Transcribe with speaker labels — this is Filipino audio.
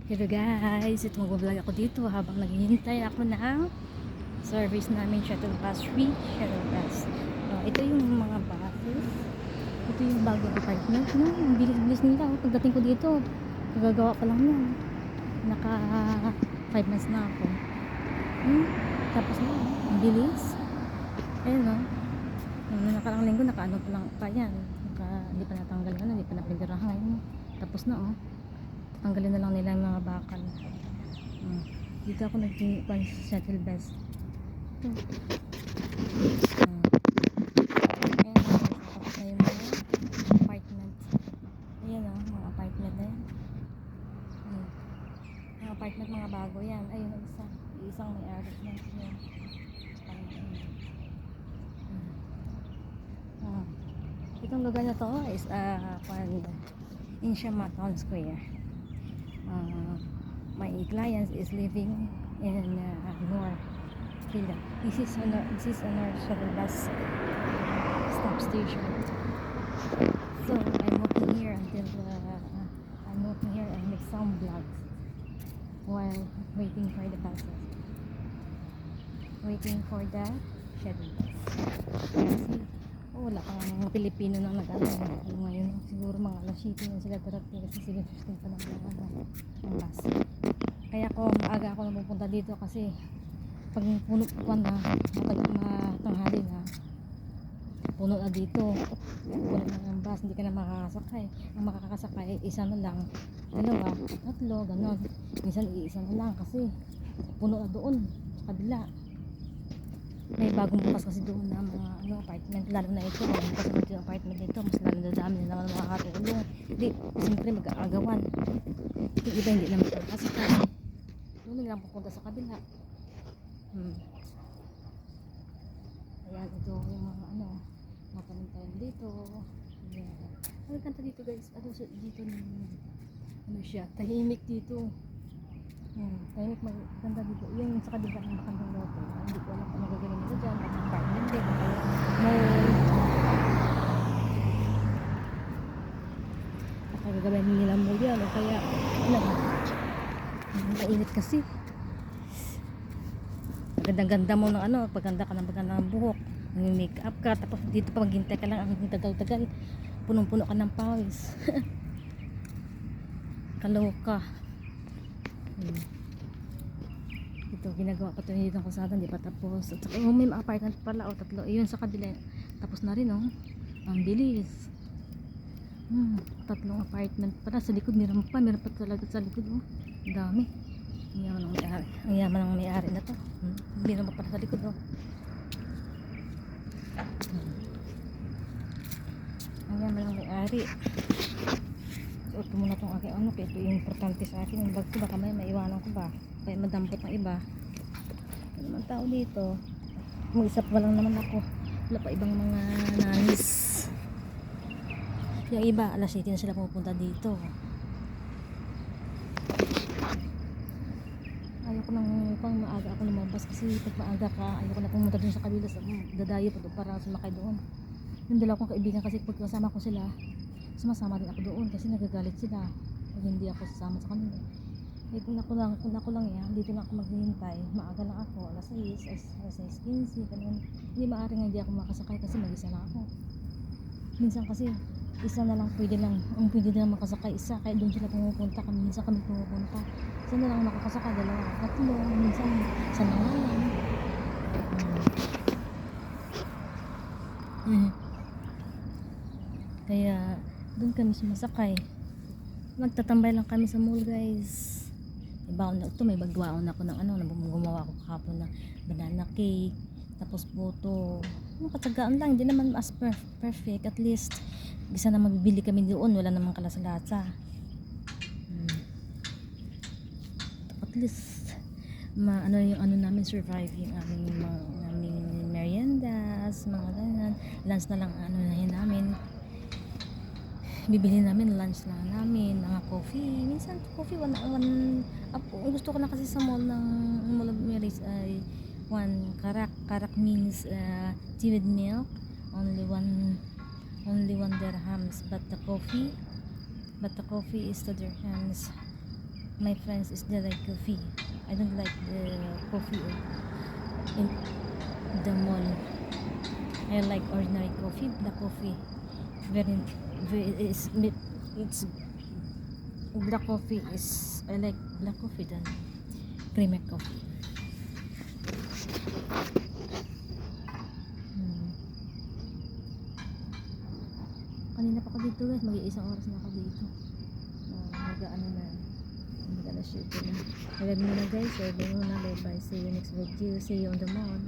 Speaker 1: Hello guys, ito mag-vlog ako dito habang naghihintay ako ng service namin shuttle bus, free shuttle bus. Ito yung mga buses. Ito yung bagong apartment. No? Ang bilis-bilis nila. Pagdating ko dito, nagagawa pa lang yan. Naka 5 months na ako. Tapos na, ang bilis. Ayun no. Nung nakarang linggo, naka-ano pa lang pa yan. Hindi pa natanggal na, hindi pa napindirahan. Tapos na oh. Tanggalin na lang nila yung mga bakal. Dito ako nag-pan shuttle bus. Ito. Ayan, tapos na yung mga apartment. Ayan o, mga apartment na yan. Mga apartment, mga bago yan. Ayun, isang may ari na. Itong lugar na to is in Siama Town Square. My client is living in North Villa. This is our shuttle bus stop station. So I'm walking here until and make some vlogs while waiting for the buses. Waiting for the shuttle bus. Wala pang mga Pilipino nang nag-ano ngayon. Siguro mga alas 7 na sila darating kasi sila sustain pa ng bus. Kaya maaga ako napupunta dito kasi pag puno pa na matanghali na puno na dito, puno na ng bus, hindi ka na makakasakay. Ang makakasakay isa na lang, dalawa, tatlo, ganon. Minsan iisa na lang kasi puno na doon sa kabila. May bagong bukas kasi doon na mga apartment, lalo na ito kasi ito yung apartment nito, mas lalo na dami na naman makakatulong. Hindi, siyempre mag-aagawan. Yung iba hindi naman makakasakay, doon lang pupunta sa kabila. Ayan, ito yung mga mapanintayan dito. Ano kanta dito guys, dito siya, tahimik dito. Tahimik maganda dito. Yung sa kabila ng bakandang loto, hindi ko alam kung magagawin nila dyan, apartment din, gagawin nila mo yan o kaya mainit kasi ganda-ganda mo ng paganda ka ng buhok, make up ka, tapos dito pa maghintay ka lang ang tagal-tagal, punong-puno ka ng pawis. Kaloka. Ito ginagawa pa ito dito ng kusada, hindi pa tapos. At saka may apartment pala tatlo, yun sa kabila tapos na rin ang bilis. Tatlong apartment pala sa likod, meron pa talaga sa likod ang dami. Ang yaman ng may-ari na to. Meron pa pala sa likod ang yaman ng may-ari. Ito muna itong aking kaya ito yung importante sa akin yung bag ko, baka may maiwanan ko ba kaya madampot ng iba. Ano naman tao dito, mag-isa pa lang naman ako, wala pa ibang mga nanis. Yung iba alas 7 na sila pupunta dito. Ayoko nang maaga ako lumabas kasi pag maaga ka ayoko na pumunta dun sa kabila, dadayo pa doon para sumakay doon. Yung dalawa kong kaibigan kasi pag kasama ko sila, sumasama rin ako doon kasi nagagalit sila pag hindi ako sasama sa kanila. Kung ako lang yan, dito na ako maghihintay, maaga lang ako, alas 6:15, ganun. Hindi maaaring hindi ako makasakay kasi mag-isa lang ako. Minsan kasi isa na lang pwede lang makasakay isa, kaya doon sila pumupunta, minsan kami pumupunta, isa na lang makakasakay, dalawa, tatlo, minsan isa na lang. Kaya doon kami sumasakay, nagtatambay lang kami sa mall guys. May bagwaon ako ng gumawa ako kahapon ng banana cake, tapos buto, katsagaan lang, hindi naman as perfect, at least bisa na magbibili kami doon, wala namang kalasa-lasa. At least yung namin survive yung aming meriendas, mga ganyan, lunch na lang namin bibili namin, lunch lang namin, mga coffee, minsan coffee gusto ko na kasi sa mall of Mary's ay 1 karak means tea with milk, only 1 dirhams, but the coffee is 2 dirhams. my friends is they like coffee. I don't like the coffee in the mall. I like ordinary coffee, black coffee. Very, very it's black coffee is I like black coffee than creamy coffee. Hmm. Kanina pa ako dito guys, mag-iisang oras na ako dito. Mag-ano na, mag-alas 7 na. Maganda na guys, so bye muna, bye bye. See you next video, see you on the mall.